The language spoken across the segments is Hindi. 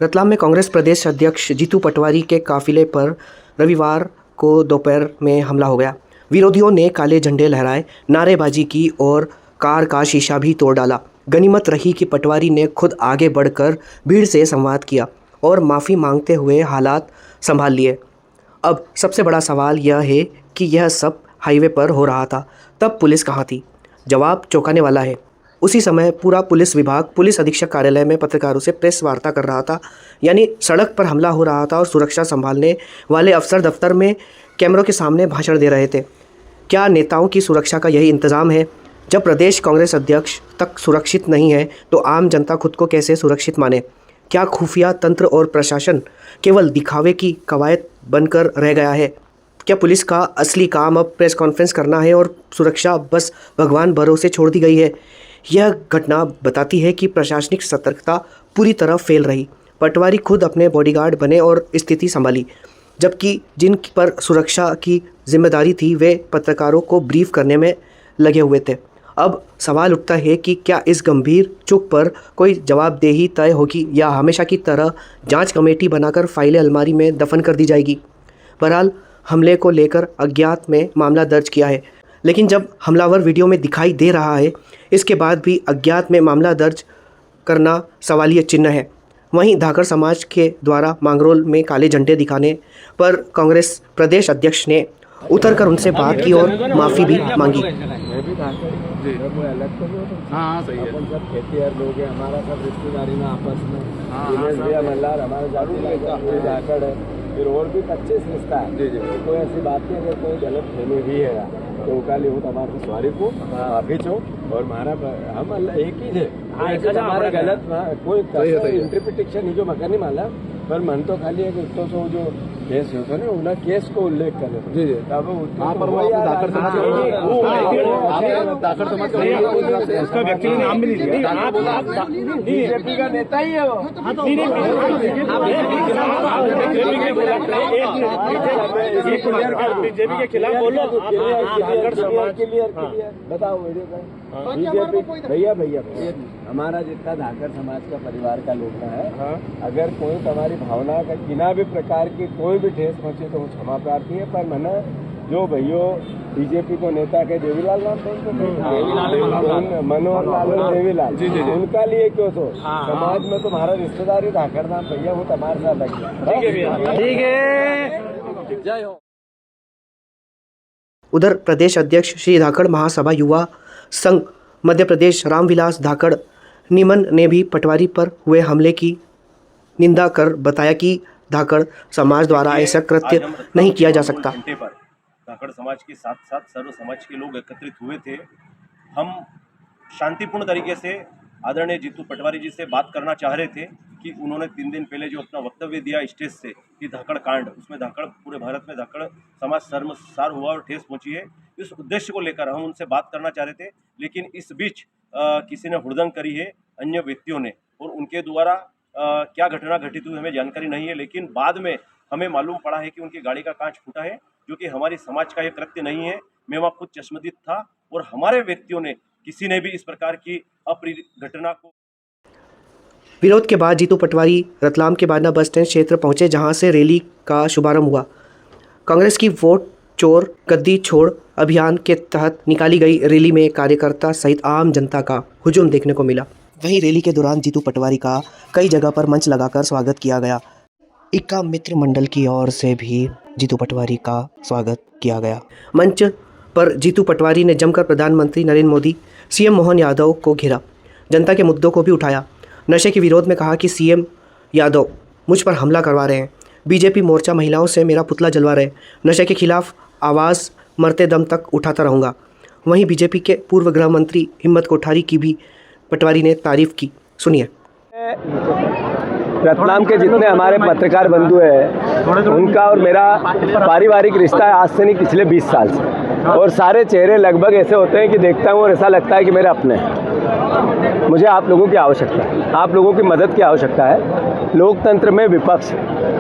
रतलाम में कांग्रेस प्रदेश अध्यक्ष जीतू पटवारी के काफिले पर रविवार को दोपहर में हमला हो गया। विरोधियों ने काले झंडे लहराए, नारेबाजी की और कार का शीशा भी तोड़ डाला। गनीमत रही कि पटवारी ने खुद आगे बढ़कर भीड़ से संवाद किया और माफ़ी मांगते हुए हालात संभाल लिए। अब सबसे बड़ा सवाल यह है कि यह सब हाईवे पर हो रहा था, तब पुलिस कहाँ थी? जवाब चौंकाने वाला है। उसी समय पूरा पुलिस विभाग पुलिस अधीक्षक कार्यालय में पत्रकारों से प्रेस वार्ता कर रहा था। यानी सड़क पर हमला हो रहा था और सुरक्षा संभालने वाले अफसर दफ्तर में कैमरों के सामने भाषण दे रहे थे। क्या नेताओं की सुरक्षा का यही इंतज़ाम है? जब प्रदेश कांग्रेस अध्यक्ष तक सुरक्षित नहीं है तो आम जनता खुद को कैसे सुरक्षित माने? क्या खुफिया तंत्र और प्रशासन केवल दिखावे की कवायद बनकर रह गया है? क्या पुलिस का असली काम अब प्रेस कॉन्फ्रेंस करना है और सुरक्षा बस भगवान भरोसे छोड़ दी गई है? यह घटना बताती है कि प्रशासनिक सतर्कता पूरी तरह फेल रही। पटवारी खुद अपने बॉडीगार्ड बने और स्थिति संभाली, जबकि जिन पर सुरक्षा की जिम्मेदारी थी वे पत्रकारों को ब्रीफ करने में लगे हुए थे। अब सवाल उठता है कि क्या इस गंभीर चूक पर कोई जवाबदेही तय होगी या हमेशा की तरह जांच कमेटी बनाकर फाइलें अलमारी में दफन कर दी जाएगी? बहरहाल हमले को लेकर अज्ञात में मामला दर्ज किया है, लेकिन जब हमलावर वीडियो में दिखाई दे रहा है, इसके बाद भी अज्ञात में मामला दर्ज करना सवालिया चिन्ह है। वहीं धाकड़ समाज के द्वारा मांगरोल में काले झंडे दिखाने पर कांग्रेस प्रदेश अध्यक्ष ने उतरकर उनसे बात की और माफ़ी भी मांगी। हाँ सही है। अपन सब खेतीहर लोग हैं, हमारा सब रिश्तेदारी में आपस में मल्लार हमारे जाकर है, फिर और भी 25 रिश्ता है। कोई ऐसी बात नहीं, अगर कोई गलत फहमी भी है तो उकाली हो हमारे सवारी को अभी चो और हमारा हम अल्लाह एक ही थे। हमारा गलत कोई इंटरप्रिटेशन ही जो मकर नहीं माला, पर मन तो खाली है कि तो जो केस होता है ना केस को उल्लेख करे। जी जी तब पर वो धाकड़ समाज उसका व्यक्ति नाम भी नहीं लिया, बीजेपी का नेता ही है वो। बीजेपी के खिलाफ बोलो, क्लियर बताओ बीजेपी। भैया हमारा जितना धाकड़ समाज का परिवार का लोग है, अगर कोई तुम्हारी भावना का किना भी प्रकार की कोई भी ठेस पहुंचे तो क्षमा प्रार्थी है। पर मैंने जो भैया बीजेपी को नेता के देवीलाल नाम मनोहर लाल देवीलाल, उनका लिए क्यों तो समाज में तुम्हारा रिश्तेदारी धाकड़ नाम भैया वो तुम्हारे साथ लगे। ठीक है, जय हो। उधर प्रदेश अध्यक्ष श्री धाकड़ महासभा युवा संघ मध्य प्रदेश रामविलास धाकड़ निमन ने भी पटवारी पर हुए हमले की निंदा कर बताया कि धाकड़ समाज द्वारा ऐसा कृत्य नहीं किया जा सकता। धाकड़ समाज के साथ साथ सर्व समाज के लोग एकत्रित हुए थे। हम शांतिपूर्ण तरीके से आदरणीय जीतू पटवारी जी से बात करना चाह रहे थे कि उन्होंने 3 दिन पहले जो अपना वक्तव्य दिया स्टेज से कि धाकड़ कांड, उसमें धाकड़ पूरे भारत में धाकड़ समाज शर्मसार हुआ और ठेस पहुंची है, इस उद्देश्य को लेकर हम उनसे बात करना चाह रहे थे। लेकिन इस बीच किसी ने हुड़दंग करी है अन्य व्यक्तियों ने, और उनके द्वारा क्या घटना घटित हुई हमें जानकारी नहीं है। लेकिन बाद में हमें मालूम पड़ा है कि उनकी गाड़ी का कांच फूटा है, जो कि हमारी समाज का यह कृत्य नहीं है। मैं वहाँ खुद चश्मदीद था और हमारे व्यक्तियों ने किसी ने भी इस प्रकार की अप्रिय घटना को। विरोध के बाद जीतू पटवारी रतलाम के बाडना बस स्टैंड क्षेत्र पहुंचे, जहां से रैली का शुभारंभ हुआ। कांग्रेस की वोट चोर गद्दी छोड़ अभियान के तहत निकाली गई रैली में कार्यकर्ता सहित आम जनता का हुजूम देखने को मिला। वहीं रैली के दौरान जीतू पटवारी का कई जगह पर मंच लगाकर स्वागत किया गया। इक्का मित्र मंडल की ओर से भी जीतू पटवारी का स्वागत किया गया। मंच पर जीतू पटवारी ने जमकर प्रधानमंत्री नरेंद्र मोदी, सीएम मोहन यादव को घेरा। जनता के मुद्दों को भी उठाया। नशे के विरोध में कहा कि सीएम यादव मुझ पर हमला करवा रहे हैं, बीजेपी मोर्चा महिलाओं से मेरा पुतला जलवा रहे, नशे के खिलाफ आवाज़ मरते दम तक उठाता रहूँगा। वहीं बीजेपी के पूर्व गृह मंत्री हिम्मत कोठारी की भी पटवारी ने तारीफ की। सुनिए। रतलाम के जितने हमारे पत्रकार बंधु हैं उनका और मेरा पारिवारिक रिश्ता है आज से नहीं, पिछले 20 साल से, और सारे चेहरे लगभग ऐसे होते हैं कि देखता हूँ और ऐसा लगता है कि मेरे अपने हैं। मुझे आप लोगों की आवश्यकता है, आप लोगों की मदद की आवश्यकता है। लोकतंत्र में विपक्ष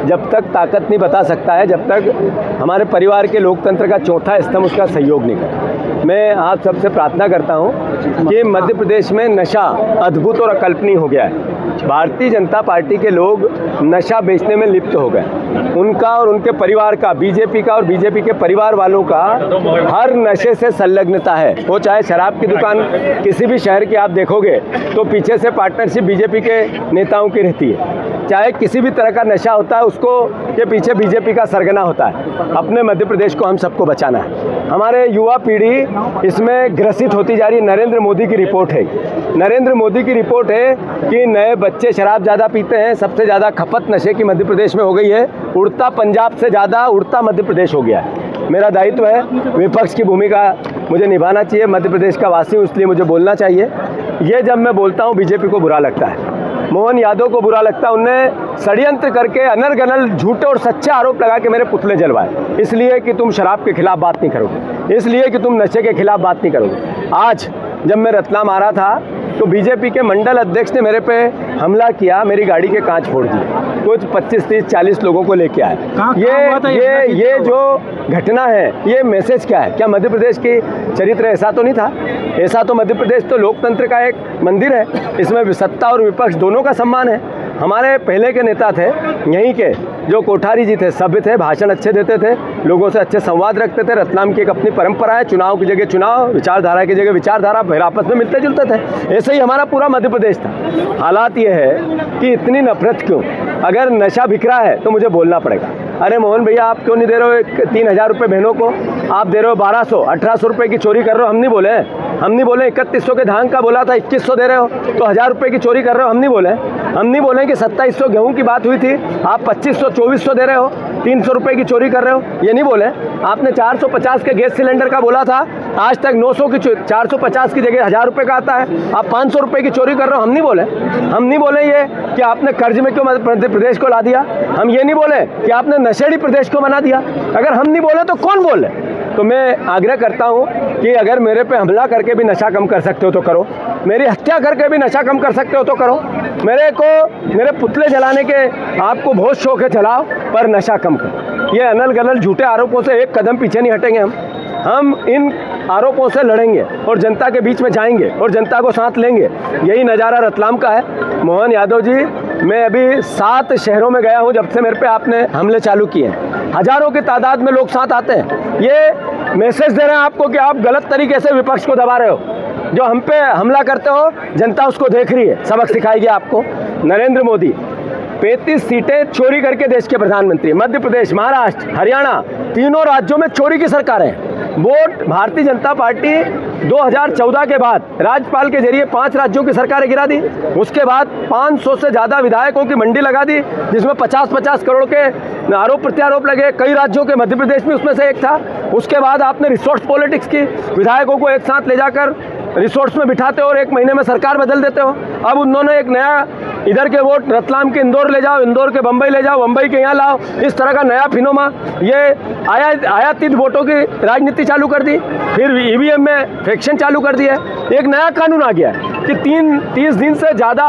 जब तक ताकत नहीं बता सकता है, जब तक हमारे परिवार के लोकतंत्र का चौथा स्तंभ उसका सहयोग नहीं करे। मैं आप सबसे प्रार्थना करता हूं कि मध्य प्रदेश में नशा अद्भुत और अकल्पनीय हो गया है। भारतीय जनता पार्टी के लोग नशा बेचने में लिप्त हो गए। उनका और उनके परिवार का, बीजेपी का और बीजेपी के परिवार वालों का हर नशे से संलग्नता है। वो चाहे शराब की दुकान किसी भी शहर की आप देखोगे तो पीछे से पार्टनरशिप बीजेपी के नेताओं की रहती है। चाहे किसी भी तरह का नशा होता है उसको के पीछे बीजेपी का सरगना होता है। अपने मध्य प्रदेश को हम सबको बचाना है। हमारे युवा पीढ़ी इसमें ग्रसित होती जा रही है। नरेंद्र मोदी की रिपोर्ट है, नरेंद्र मोदी की रिपोर्ट है कि नए बच्चे शराब ज़्यादा पीते हैं। सबसे ज़्यादा खपत नशे की मध्य प्रदेश में हो गई है। उड़ता पंजाब से ज़्यादा उड़ता मध्य प्रदेश हो गया है। मेरा दायित्व है, विपक्ष की भूमिका मुझे निभाना चाहिए। मध्य प्रदेश का वासी हूँ इसलिए मुझे बोलना चाहिए। ये जब मैं बोलता हूँ बीजेपी को बुरा लगता है, मोहन यादव को बुरा लगता है। उनने षड्यंत्र करके अनर्गनल झूठे और सच्चे आरोप लगा के मेरे पुतले जलवाए, इसलिए कि तुम शराब के खिलाफ बात नहीं करोगे, इसलिए कि तुम नशे के खिलाफ बात नहीं करोगे। आज जब मैं रतलाम आ रहा था तो बीजेपी के मंडल अध्यक्ष ने मेरे पे हमला किया, मेरी गाड़ी के कांच फोड़ दिए, कुछ 25, 30, 40 लोगों को लेके आए। ये जो घटना है ये मैसेज क्या है? क्या मध्य प्रदेश की चरित्र ऐसा तो नहीं था? ऐसा तो मध्य प्रदेश तो लोकतंत्र का एक मंदिर है, इसमें सत्ता और विपक्ष दोनों का सम्मान है। हमारे पहले के नेता थे यहीं के, जो कोठारी जी थे, सभ्य थे, भाषण अच्छे देते थे, लोगों से अच्छे संवाद रखते थे। रतलाम की एक अपनी परंपरा है, चुनाव की जगह चुनाव, विचारधारा की जगह विचारधारा, फिर आपस में मिलते जुलते थे। ऐसे ही हमारा पूरा मध्य प्रदेश था। हालात ये है कि इतनी नफरत क्यों? अगर नशा बिक रहा है तो मुझे बोलना पड़ेगा। अरे मोहन भैया आप क्यों नहीं दे रहे हो 3,000 रुपये बहनों को? आप दे रहे हो 1200, 1800 रुपये की चोरी कर रहे हो। हम नहीं बोले, हम नहीं बोले 3100 के धान का बोला था 2100 दे रहे हो, तो 1000 रुपये की चोरी कर रहे हो। हम नहीं बोले, हम नहीं बोले कि 2700 गेहूं की बात हुई थी, आप 2500, 2400 दे रहे हो, 300 रुपये की चोरी कर रहे हो, ये नहीं बोले। आपने 450 के गैस सिलेंडर का बोला था, आज तक 900 की 450 की जगह 1000 रुपये का आता है, आप 500 रुपये की चोरी कर रहे हो। हम नहीं बोले, हम नहीं बोले ये कि आपने कर्ज में क्यों मध्य प्रदेश को ला दिया, हम ये नहीं बोले कि आपने नशेड़ी प्रदेश को बना दिया। अगर हम नहीं बोले तो कौन बोले? तो मैं आग्रह करता हूं कि अगर मेरे पे हमला करके भी नशा कम कर सकते हो तो करो, मेरी हत्या करके भी नशा कम कर सकते हो तो करो, मेरे पुतले जलाने के आपको बहुत शौक है, जलाओ, पर नशा कम करो। ये अनल गनल झूठे आरोपों से एक कदम पीछे नहीं हटेंगे। हम इन आरोपों से लड़ेंगे और जनता के बीच में जाएंगे और जनता को साथ लेंगे। यही नज़ारा रतलाम का है। मोहन यादव जी, मैं अभी 7 शहरों में गया हूं जब से मेरे पे आपने हमले चालू किए हैं। हजारों की तादाद में लोग साथ आते हैं। ये मैसेज दे रहे हैं आपको कि आप गलत तरीके से विपक्ष को दबा रहे हो। जो हम पे हमला करते हो जनता उसको देख रही है, सबक सिखाएगी आपको। नरेंद्र मोदी 35 सीटें चोरी करके देश के प्रधानमंत्री। मध्य प्रदेश, महाराष्ट्र, हरियाणा, तीनों राज्यों में चोरी की सरकारें हैं। वोट भारतीय जनता पार्टी 2014 के बाद राज्यपाल के जरिए 5 राज्यों की सरकारें गिरा दी। उसके बाद 500 से ज़्यादा विधायकों की मंडी लगा दी, जिसमें 50-50 करोड़ के आरोप प्रत्यारोप लगे। कई राज्यों के, मध्य प्रदेश में उसमें से एक था। उसके बाद आपने रिसोर्स पॉलिटिक्स की, विधायकों को एक साथ ले जाकर रिसोर्स में बिठाते हो और 1 महीने में सरकार बदल देते हो। अब उन्होंने एक नया, इधर के वोट रतलाम के इंदौर ले जाओ, इंदौर के बम्बई ले जाओ, बम्बई के यहाँ लाओ, इस तरह का नया फिनोमा, ये आयातित वोटों की राजनीति चालू कर दी। फिर ईवीएम में फ्रैक्शन चालू कर दिया। एक नया कानून आ गया कि 30 दिन से ज़्यादा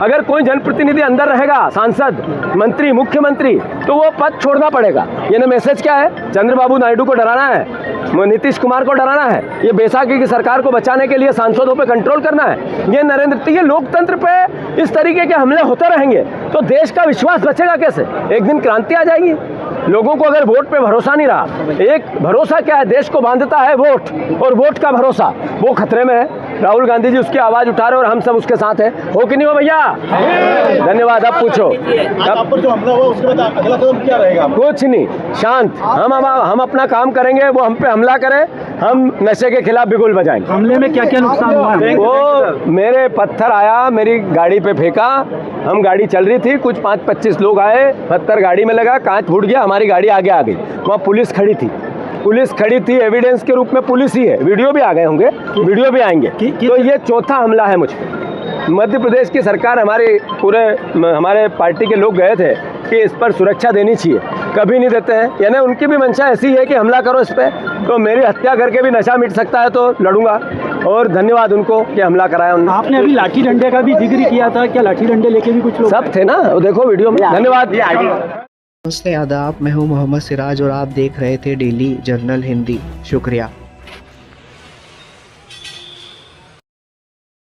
अगर कोई जनप्रतिनिधि अंदर रहेगा, सांसद, मंत्री, मुख्यमंत्री, तो वो पद छोड़ना पड़ेगा। ये मैसेज क्या है? चंद्रबाबू नायडू को डराना है, नीतीश कुमार को डराना है, ये बैसाखी की सरकार को बचाने के लिए सांसदों पे कंट्रोल करना है। ये नरेंद्र, ये लोकतंत्र पे इस तरीके के हमले होते रहेंगे तो देश का विश्वास बचेगा कैसे? एक दिन क्रांति आ जाएगी। लोगों को अगर वोट पे भरोसा नहीं रहा, एक भरोसा क्या है, देश को बांधता है वोट, और वोट का भरोसा वो खतरे में है। राहुल गांधी जी उसकी आवाज उठा रहे और हम सब उसके साथ हैं। हो कि नहीं हो भैया? धन्यवाद। अब पूछो, आप पर जो हमला हुआ उसके बाद अगला कदम क्या रहेगा? कुछ नहीं, शांत। हम अपना काम करेंगे, वो हम पे हमला करें, हम नशे के खिलाफ बिगुल बजाएंगे। हमले में क्या क्या नुकसान हुआ है? वो मेरे पत्थर आया, मेरी गाड़ी पे फेंका, हम गाड़ी चल रही थी, कुछ 5-25 लोग आए, पत्थर गाड़ी में लगा, कांच फूट गया, हमारी गाड़ी आगे आ गई। वहाँ पुलिस खड़ी थी, एविडेंस के रूप में पुलिस ही है। वीडियो भी आ गए होंगे, वीडियो भी आएंगे। तो ये चौथा हमला है मुझ पर। मध्य प्रदेश की सरकार, हमारे पार्टी के लोग गए थे कि इस पर सुरक्षा देनी चाहिए, कभी नहीं देते हैं। यानी उनकी भी मंशा ऐसी है कि हमला करो इस पर, तो मेरी हत्या करके भी नशा मिट सकता है तो लड़ूंगा। और धन्यवाद उनको कि हमला कराया उन्होंने। आपने अभी लाठी डंडे का भी जिक्र किया था, क्या लाठी डंडे लेके भी कुछ लोग सब थे ना, वो देखो वीडियो में। धन्यवाद। नमस्ते, आदाब, मैं हूं मोहम्मद सिराज और आप देख रहे थे डेली जर्नल हिंदी। शुक्रिया।